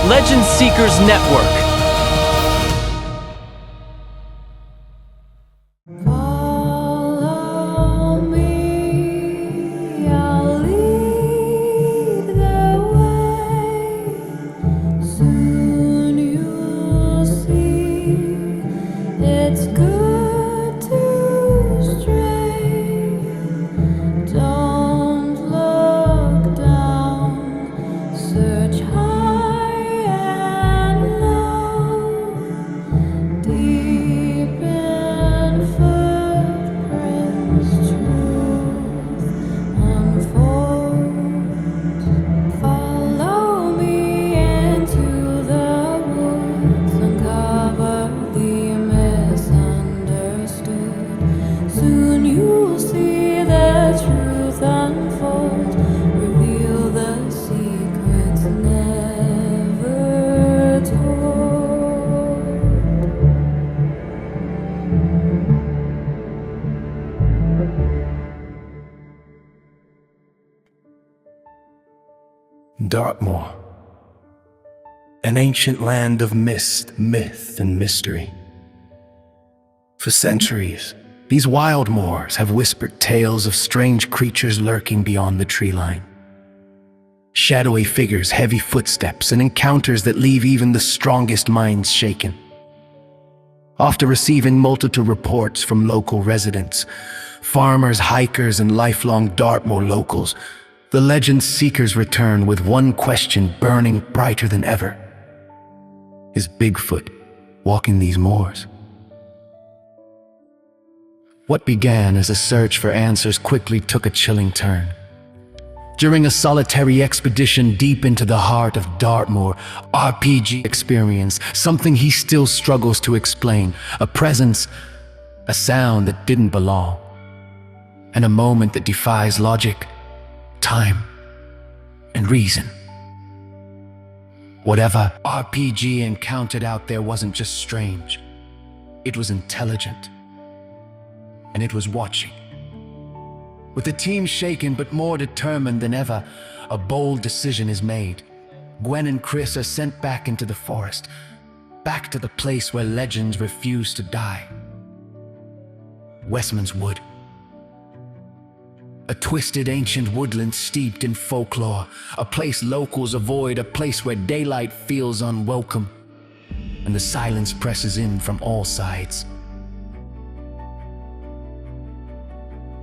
Legend Seekers Network. Follow me, I'll lead the way. Soon you'll see it's good to stray. Don't look down, search high and low. Deep in footprints, truth unfolds. Follow me into the woods, uncover the misunderstood. Soon you'll see the truth unfold, reveal the secrets never told. Dartmoor, an ancient land of mist, myth, and mystery. For centuries, these wild moors have whispered tales of strange creatures lurking beyond the tree line. Shadowy figures, heavy footsteps, and encounters that leave even the strongest minds shaken. After receiving multiple reports from local residents, farmers, hikers, and lifelong Dartmoor locals, the legend seekers return with one question burning brighter than ever. Is Bigfoot walking these moors? What began as a search for answers quickly took a chilling turn. During a solitary expedition deep into the heart of Dartmoor, RPG experienced something he still struggles to explain. A presence, a sound that didn't belong, and a moment that defies logic, time, and reason. Whatever RPG encountered out there wasn't just strange. It was intelligent. And it was watching. With the team shaken but more determined than ever, a bold decision is made. Gwen and Chris are sent back into the forest, back to the place where legends refuse to die. Westman's Wood. A twisted ancient woodland steeped in folklore, a place locals avoid, a place where daylight feels unwelcome, and the silence presses in from all sides.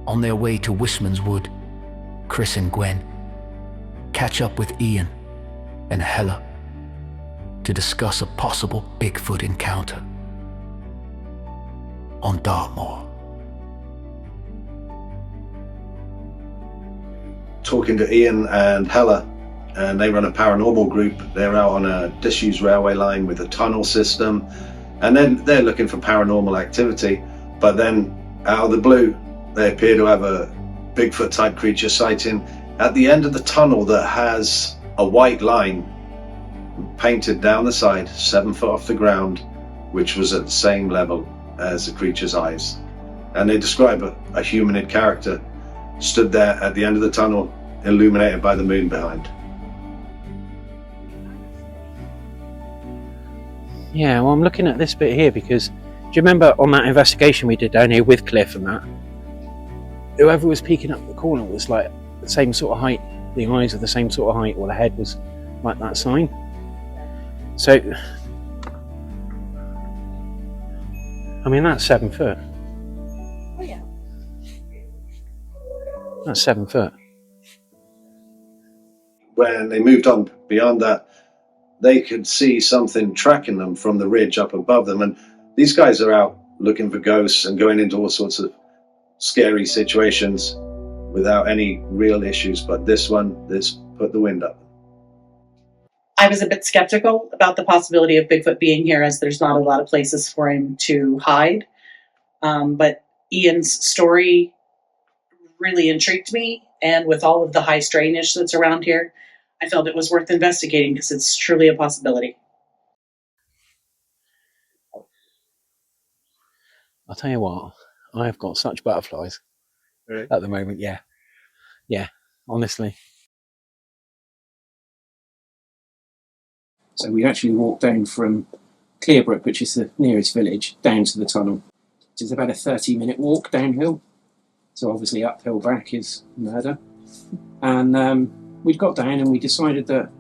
On their way to Wishman's Wood, Chris and Gwen catch up with Ian and Hella to discuss a possible Bigfoot encounter on Dartmoor. Talking to Ian and Hella, and they run a paranormal group. They're out on a disused railway line with a tunnel system, and then they're looking for paranormal activity. But then, out of the blue, they appear to have a Bigfoot type creature sighting at the end of the tunnel that has a white line painted down the side, 7 foot off the ground, which was at the same level as the creature's eyes. And they describe a humanoid character stood there at the end of the tunnel, illuminated by the moon behind. Yeah, well, I'm looking at this bit here because, do you remember on that investigation we did down here with Cliff and that? Whoever was peeking up the corner was like the same sort of height, the eyes are the same sort of height, or the head was like that sign. So, I mean, that's 7 foot. Oh yeah. That's 7 foot. When they moved on beyond that, they could see something tracking them from the ridge up above them. And these guys are out looking for ghosts and going into all sorts of scary situations without any real issues. But this put the wind up. I was a bit skeptical about the possibility of Bigfoot being here, as there's not a lot of places for him to hide. But Ian's story really intrigued me, and with all of the high strangeness that's around here, I felt it was worth investigating because it's truly a possibility. I'll tell you what, I've got such butterflies at the moment. Yeah, honestly. So we actually walked down from Clearbrook, which is the nearest village, down to the tunnel, which is about a 30-minute walk downhill. So obviously uphill back is murder. And we got down and we decided that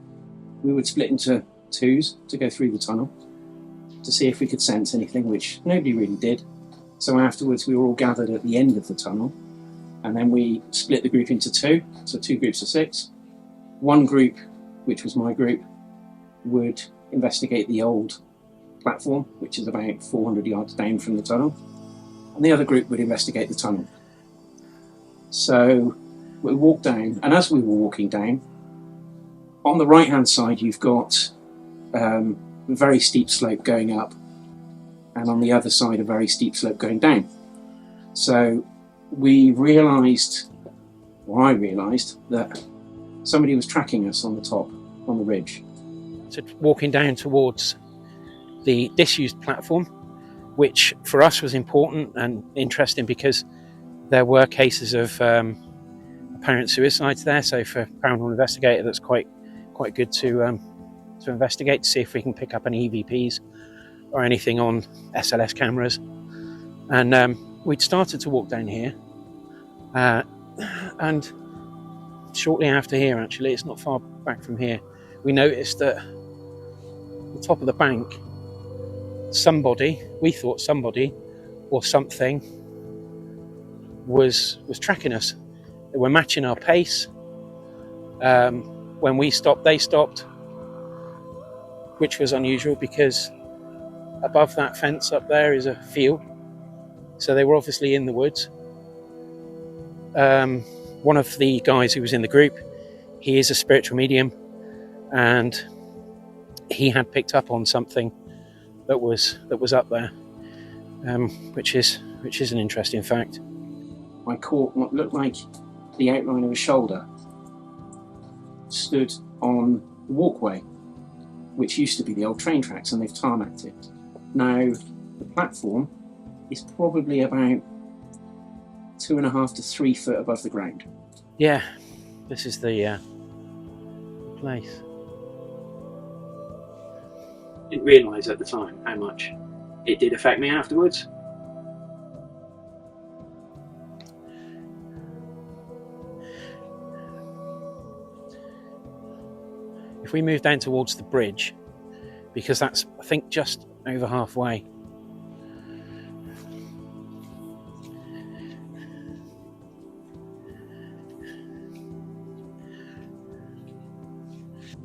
we would split into twos to go through the tunnel to see if we could sense anything, which nobody really did. So afterwards we were all gathered at the end of the tunnel, and then we split the group into two, so 2 groups of 6. One group, which was my group, would investigate the old platform, which is about 400 yards down from the tunnel, and the other group would investigate the tunnel. So we walked down, and as we were walking down, on the right hand side you've got a very steep slope going up, and on the other side a very steep slope going down. So we realised, or I realised, that somebody was tracking us on the top, on the ridge. So walking down towards the disused platform, which for us was important and interesting because there were cases of apparent suicides there. So for a paranormal investigator, that's quite good to investigate, to see if we can pick up any EVPs or anything on SLS cameras. And we'd started to walk down here, and shortly after here, actually, it's not far back from here, we noticed that the top of the bank, we thought somebody or something was tracking us. They were matching our pace. When we stopped, they stopped, which was unusual because above that fence up there is a field. So they were obviously in the woods. One of the guys who was in the group, he is a spiritual medium, and he had picked up on something that was up there, which is an interesting fact. I caught what looked like the outline of a shoulder stood on the walkway, which used to be the old train tracks, and they've tarmacked it. Now, the platform is probably about 2.5 to 3 foot above the ground. Yeah, this is the place. Didn't realise at the time how much it did affect me afterwards. If we move down towards the bridge, because that's, I think, just over halfway.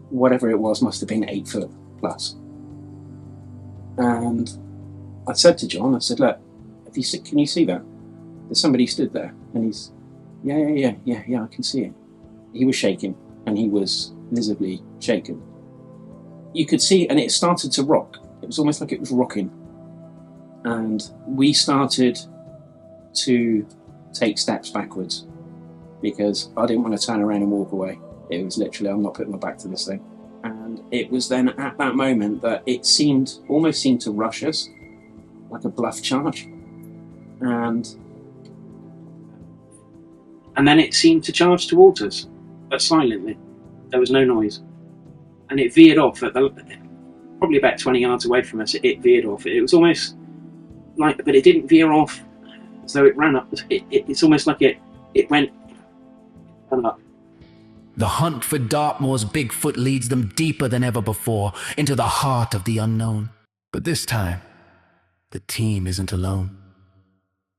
Whatever it was must have been 8 foot plus. And I said to John, I said, look, can you see that? There's somebody stood there. And he's, yeah, I can see it. He was shaking, and he was visibly shaken. You could see, and it started to rock. It was almost like it was rocking. And we started to take steps backwards because I didn't want to turn around and walk away. It was literally, I'm not putting my back to this thing. And it was then at that moment that it almost seemed to rush us, like a bluff charge. And then it seemed to charge towards us, but silently. There was no noise. And it veered off at probably about 20 yards away from us. It veered off. It was almost like, but it didn't veer off as though it ran up. It's almost like it went up. The hunt for Dartmoor's Bigfoot leads them deeper than ever before into the heart of the unknown. But this time, the team isn't alone.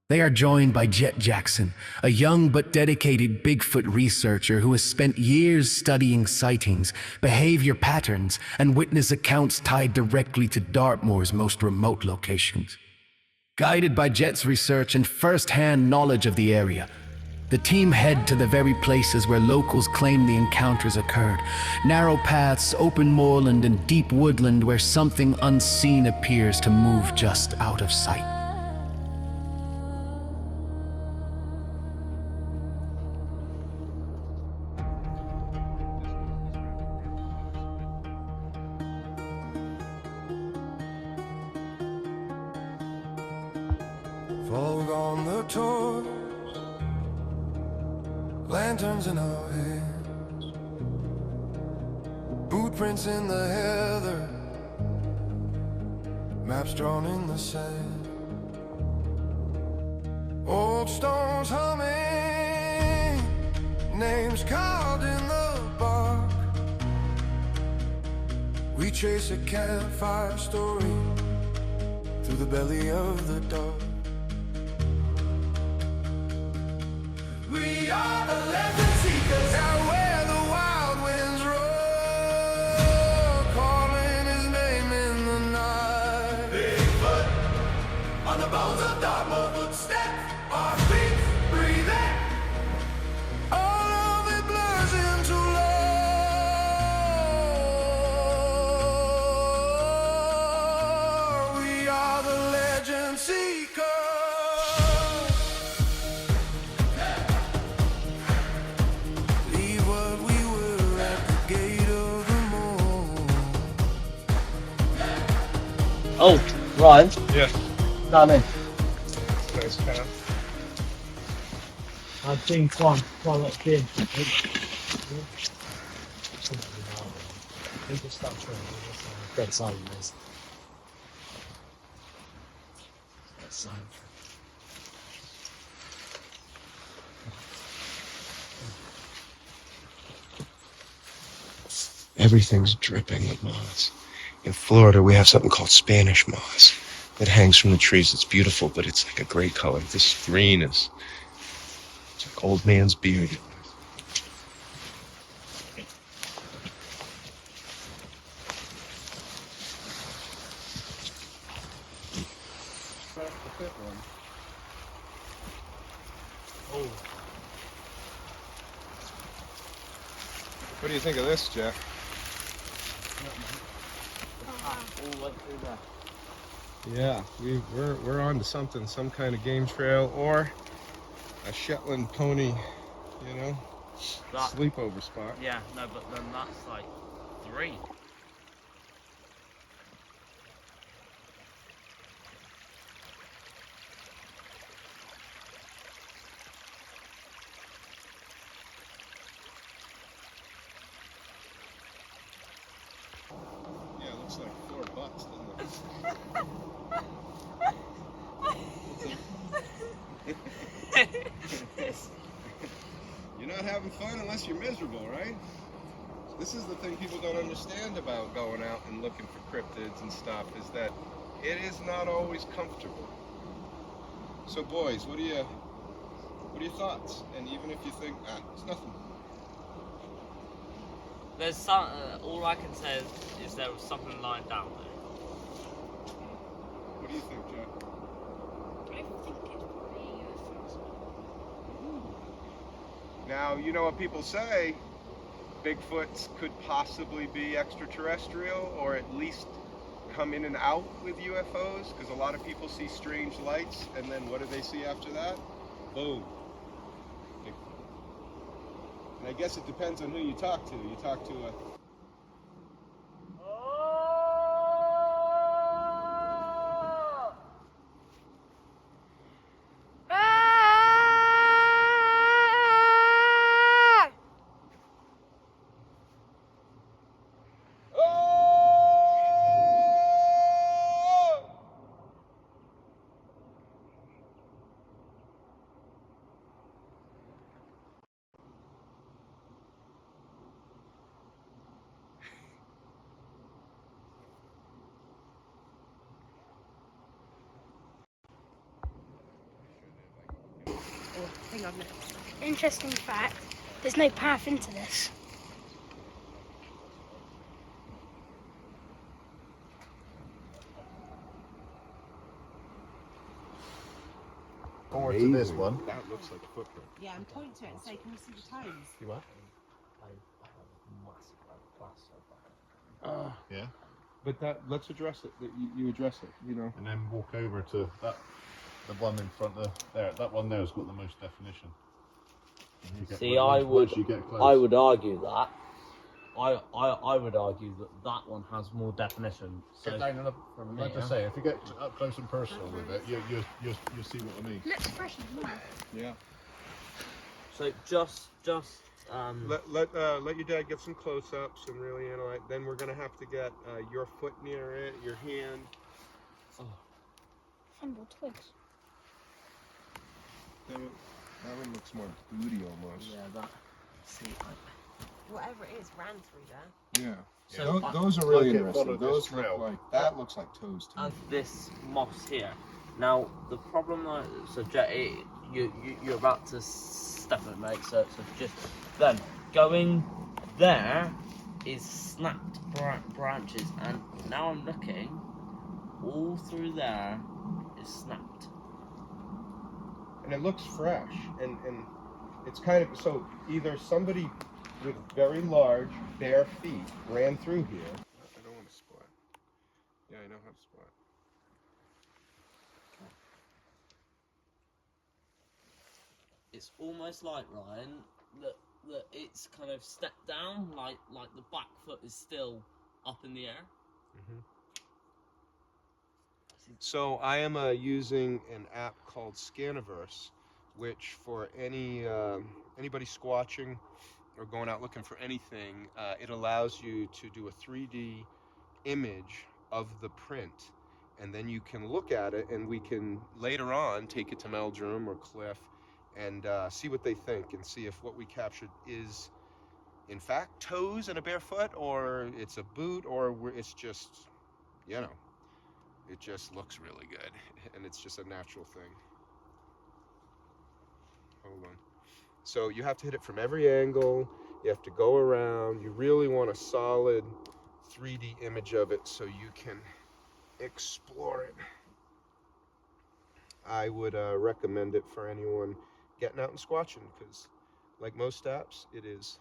They are joined by Jet Jackson, a young but dedicated Bigfoot researcher who has spent years studying sightings, behavior patterns, and witness accounts tied directly to Dartmoor's most remote locations. Guided by Jet's research and first-hand knowledge of the area, the team head to the very places where locals claim the encounters occurred. Narrow paths, open moorland, and deep woodland where something unseen appears to move just out of sight. Fog on the torch, lanterns in our hands, boots Footprints in the heather, maps drawn in the sand, old stones humming, names carved in the bark. We chase a campfire story through the belly of the dark. We are the legend seekers, out where the wild winds roar, calling his name in the night. Bigfoot on the bones of Dartmoor, footsteps, our feet breathing. All of it blurs into lore. We are the legend seekers. Leave what we were at the gate of the moon. Oh, Ryan. Yeah. No, I'm in. Nice path. I've seen quite a lot of kids. Dead silent, mate. Dead silent. Everything's dripping with moss. In Florida, we have something called Spanish moss that hangs from the trees. It's beautiful, but it's like a gray color. This green is, it's like old man's beard. What do you think of this, Jeff? Yeah, we're on to something, some kind of game trail or a Shetland pony, you know, sleepover spot. Yeah, no, but then that's like 3. Yeah, it looks like 4 bucks, doesn't it? You're not having fun unless you're miserable, right? This is the thing people don't understand about going out and looking for cryptids and stuff, is that it is not always comfortable. So boys, what are your thoughts? And even if you think, it's nothing. There's some. All I can say is there was something lying down there. What do you think, Jack? I think it's probably UFOs. Now, you know what people say, Bigfoots could possibly be extraterrestrial, or at least come in and out with UFOs, because a lot of people see strange lights, and then what do they see after that? Boom. Bigfoot. And I guess it depends on who you talk to. You talk to a... Hang on. Interesting fact, there's no path into this. Forward to this one. That looks like a footprint. Yeah, and point to it and say, can you see the toes? You what? Yeah. But let's address it. You address it, you know. And then walk over to that, the one in front of there. That one there's got the most definition. See, I would argue that. I would argue that one has more definition. So Get down and from like I say, if you get up close and personal with it, you'll see what I mean. Looks fresh and new. Yeah. So just Let your dad get some close-ups and really analyze. Then we're gonna have to get your foot near it, your hand. Fumble twigs. That one looks more booty almost. Yeah, that. See, Whatever it is ran through there. Yeah. So those are really like it interesting. followed Those this look trail. like, that looks like toes to me. and this moss here. Now the problem, so Jet, you're about to step it, mate. So just then going there is snapped branches, and now I'm looking all through there is snapped. And it looks fresh, and it's kind of, so either somebody with very large bare feet ran through here. I don't want to spot. Yeah, I know how to spot. It's almost like, Ryan, that it's kind of stepped down, like the back foot is still up in the air. Mm-hmm. So I am using an app called Scaniverse, which for anybody squatching or going out looking for anything, it allows you to do a 3D image of the print, and then you can look at it, and we can later on take it to Meldrum or Cliff and see what they think, and see if what we captured is in fact toes and a bare foot, or it's a boot, or it's just, you know, it just looks really good and it's just a natural thing. Hold on. So you have to hit it from every angle, you have to go around, you really want a solid 3D image of it so you can explore it. I would recommend it for anyone getting out and squatching, because like most apps, it is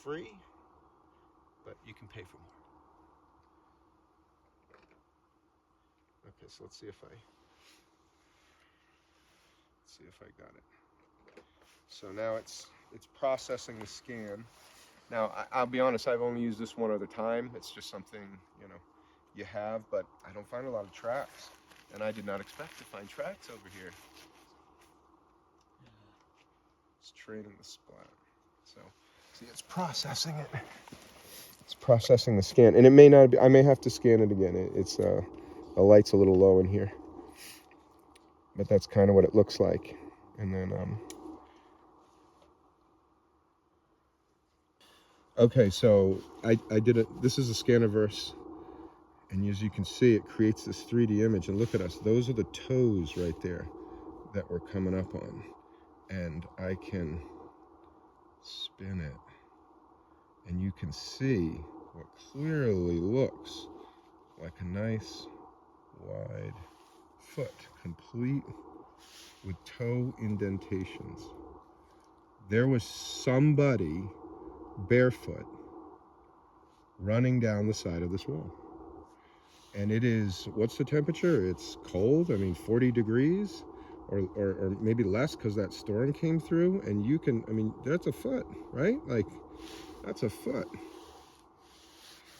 free, but you can pay for more. Okay, so let's see if I got it. So now it's processing the scan. Now I'll be honest, I've only used this one other time. It's just something, you know, you have, but I don't find a lot of tracks, and I did not expect to find tracks over here. It's training the spot. So see, it's processing it. It's processing the scan, and it may not be. I may have to scan it again. The light's a little low in here, but that's kind of what it looks like. And then okay, so I did it. This is a Scaniverse, and as you can see, it creates this 3D image. And look at us; those are the toes right there that we're coming up on, and I can spin it, and you can see what clearly looks like a nice wide foot, complete with toe indentations. There was somebody barefoot running down the side of this wall. And it is, what's the temperature? It's cold, 40 degrees or maybe less, because that storm came through, and you can, that's a foot, right? Like, that's a foot.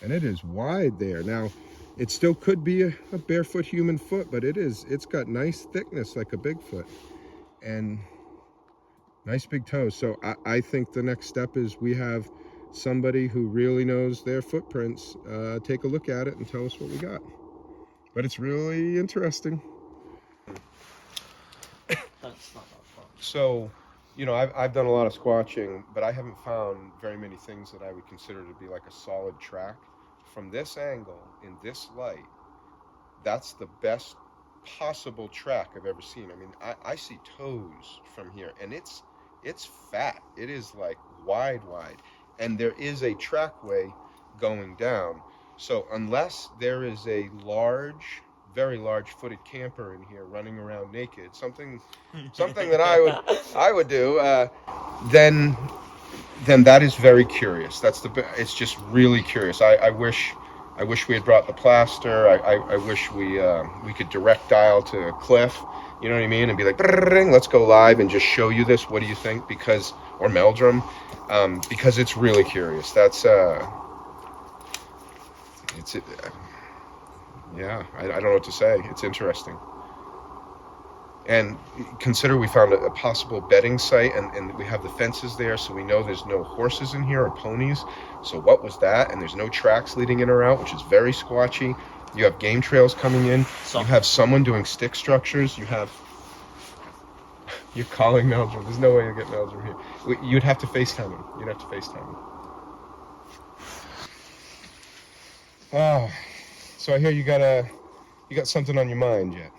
And it is wide there. Now, it still could be a barefoot human foot, but it's got nice thickness like a Bigfoot and nice big toes. So I think the next step is we have somebody who really knows their footprints take a look at it and tell us what we got. But it's really interesting. So, I've done a lot of squatching, but I haven't found very many things that I would consider to be like a solid track. From this angle, in this light, that's the best possible track I've ever seen. I see toes from here, and it's fat. It is like wide, and there is a trackway going down. So unless there is a large, very large-footed camper in here running around naked, something that I would do, then that is very curious. It's just really curious. I wish we had brought the plaster. I wish we could direct dial to Cliff, you know what I mean, and be like, let's go live and just show you this. What do you think? Or Meldrum, because it's really curious. That's yeah. I don't know what to say. It's interesting. And consider we found a possible bedding site, and we have the fences there, so we know there's no horses in here or ponies. So what was that? And there's no tracks leading in or out, which is very squatchy. You have game trails coming in. You have someone doing stick structures. You have... You're calling Meldrum. There's no way you get Meldrum here. You'd have to FaceTime him. You'd have to FaceTime him. Oh, so I hear you got something on your mind yet.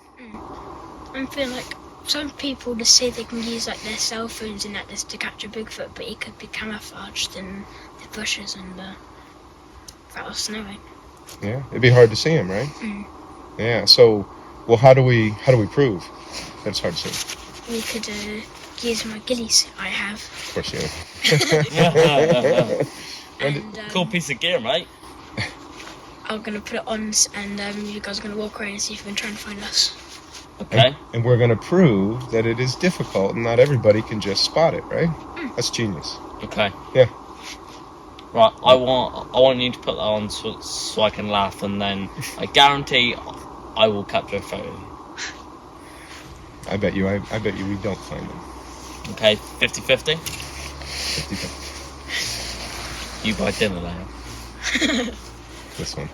I feel like some people just say they can use like their cell phones and that just to capture Bigfoot, but he could be camouflaged in the bushes and that was snowing. Yeah, it'd be hard to see him, right? Yeah. So, well, how do we prove that it's hard to see? We could use my ghillie suit I have. Of course, yeah. Cool piece of gear, mate. I'm gonna put it on, and you guys are gonna walk around and see if you can try and find us. Okay. And we're gonna prove that it is difficult, and not everybody can just spot it, right? That's genius. Okay. Yeah. Right. I want you to put that on so I can laugh, and then I guarantee I will capture a photo. I bet you we don't find them. Okay. 50-50. 50-50. You buy dinner now. This one.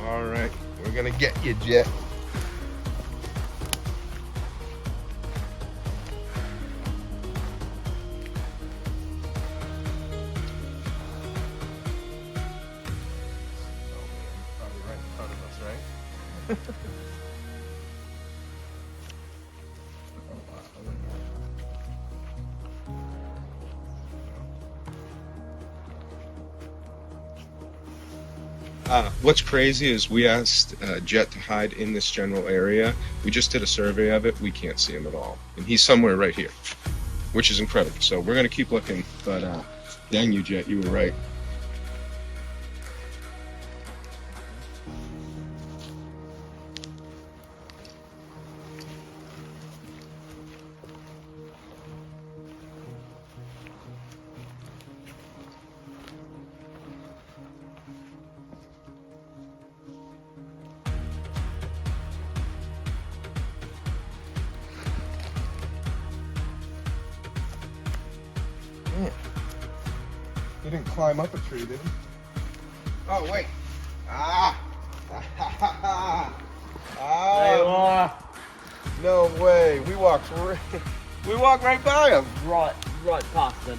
All right, we're gonna get you, Jet. What's crazy is we asked Jet to hide in this general area. We just did a survey of it. We can't see him at all. And he's somewhere right here, which is incredible. So we're going to keep looking. But dang you, Jet, you were right. He didn't climb up a tree, did he? Oh, wait. Ah! There you are. No way. We walked right by him. Right past them.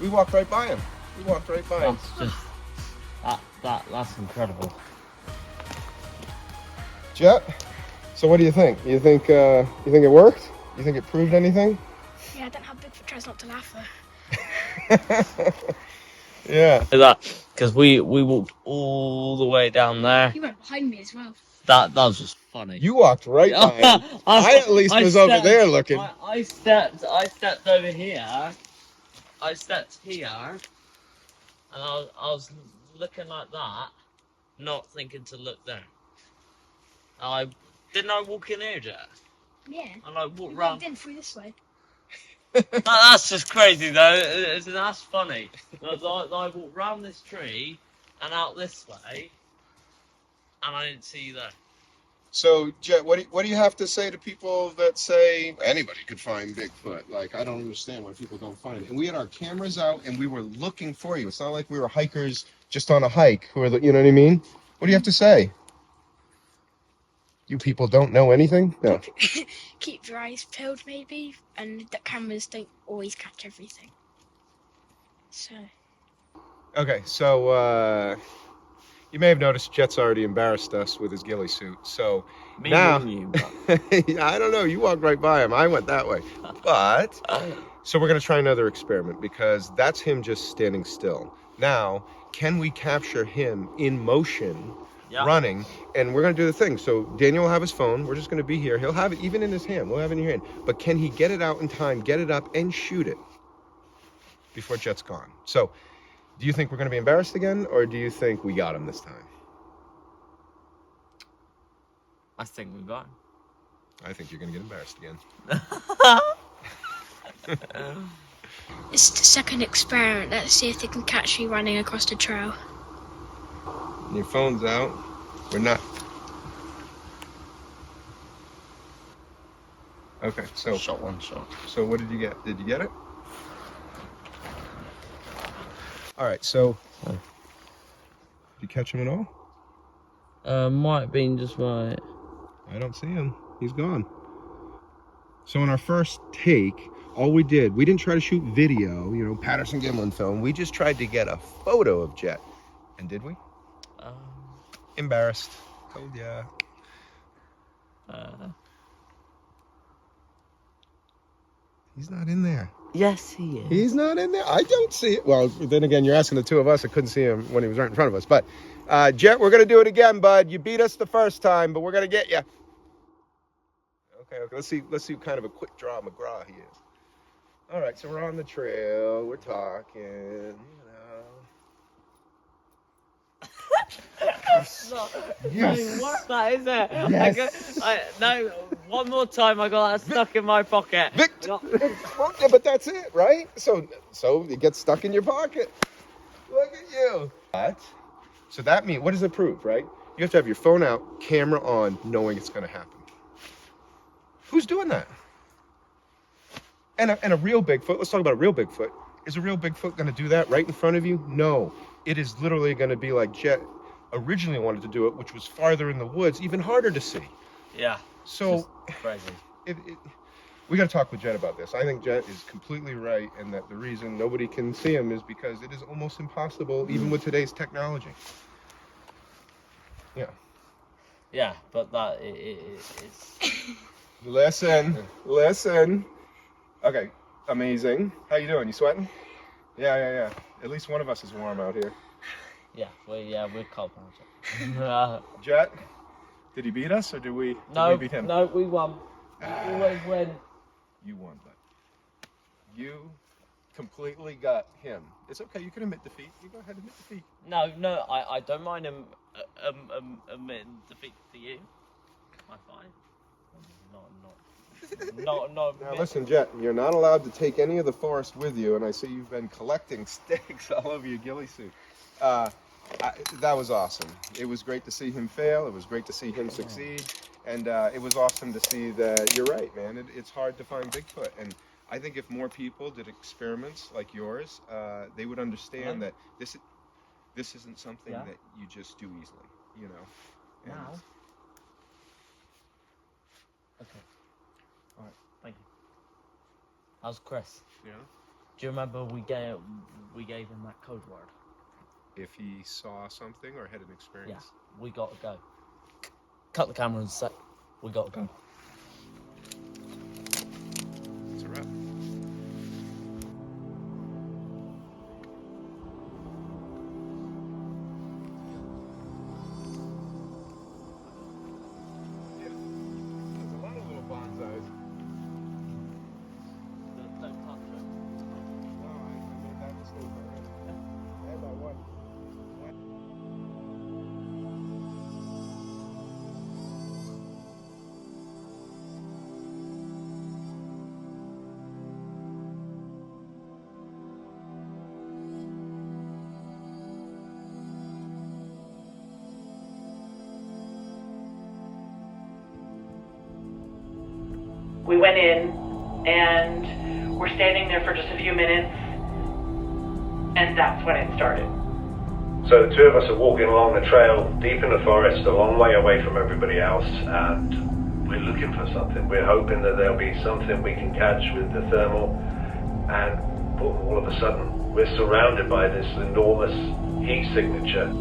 We walked right by him. That's just that's incredible. Jet, so what do you think? You think it worked? You think it proved anything? Yeah, I don't know how Bigfoot tries not to laugh though. Yeah. Because we walked all the way down there. He went behind me as well. That was just funny. You walked right by him. I at least was over there looking. I stepped over here. I stepped here, and I was looking like that, not thinking to look there. Didn't I walk in here, Jet? Yeah. And I walked We round. walked in through this way. That's just crazy though. That's funny. I walked round this tree and out this way, and I didn't see you there. So, Jet, what do you have to say to people that say anybody could find Bigfoot? Like, I don't understand why people don't find it. And we had our cameras out, and we were looking for you. It's not like we were hikers just on a hike. You know what I mean? What do you have to say? You people don't know anything? No. Keep your eyes peeled, maybe, and the cameras don't always catch everything. So. Okay, so you may have noticed Jet's already embarrassed us with his ghillie suit. So Me now, you, I don't know. You walked right by him. I went that way. But so we're gonna try another experiment because that's him just standing still. Now, can we capture him in motion running, and we're going to do the thing. So Daniel will have his phone. We're just going to be here. He'll have it even in his hand. We'll have it in your hand. But can he get it out in time, get it up, and shoot it before Jet's gone? So do you think we're going to be embarrassed again, or do you think we got him this time? I think we got him. I think you're going to get embarrassed again. It's the second experiment. Let's see if they can catch me running across the trail. Your phone's out. We're not. Okay, so. Shot one shot. So what did you get? Did you get it? All right, so. Did you catch him at all? Might have been just right. I don't see him. He's gone. So in our first take, all we didn't try to shoot video, Patterson Gimlin film. We just tried to get a photo of Jet. And did we? Embarrassed. Told ya. He's not in there. Yes, he is. He's not in there. I don't see it. Well, then again, you're asking the two of us. I couldn't see him when he was right in front of us. But Jet, we're gonna do it again, bud. You beat us the first time, but we're gonna get you. Okay. Let's see what kind of a quick draw McGraw he is. All right, so we're on the trail. We're talking. Yes. Yes. What's that, is it? Yes. No, one more time. I got that stuck in my pocket. Well, yeah, but that's it, right? So it gets stuck in your pocket. Look at you. What? So that means, what does it prove, right? You have to have your phone out, camera on, knowing it's going to happen. Who's doing that? And a real Bigfoot, let's talk about a real Bigfoot. Is a real Bigfoot going to do that right in front of you? No. It is literally going to be like Jet originally wanted to do it, which was farther in the woods, even harder to see. Yeah. So crazy. We got to talk with Jet about this. I think Jet is completely right, and that the reason nobody can see him is because it is almost impossible, even with today's technology. Yeah. Yeah, but that it's. Listen. Okay, amazing. How you doing? You sweating? Yeah. At least one of us is warm out here. Yeah, we're cold. Jet, did he beat us or did we beat him? No, we won. We always win. You won, but you completely got him. It's okay. You can admit defeat. You go ahead and admit defeat. No, I don't mind him admitting defeat to you. I'm fine. Not. Now listen, Jet, you're not allowed to take any of the forest with you, and I see you've been collecting sticks all over your ghillie suit. That was awesome. It was great to see him fail. It was great to see him succeed. And it was awesome to see that you're right, man. It's hard to find Bigfoot. And I think if more people did experiments like yours, they would understand that this isn't something that you just do easily, And now. Okay. All right. Thank you. How's Chris? Yeah. Do you remember we gave him that code word? If he saw something or had an experience. Yeah. We got to go. Cut the camera and set. We got to go. It's a wrap. We went in and we're standing there for just a few minutes, and that's when it started. So the two of us are walking along the trail deep in the forest, a long way away from everybody else, and we're looking for something. We're hoping that there'll be something we can catch with the thermal, and boom, all of a sudden we're surrounded by this enormous heat signature.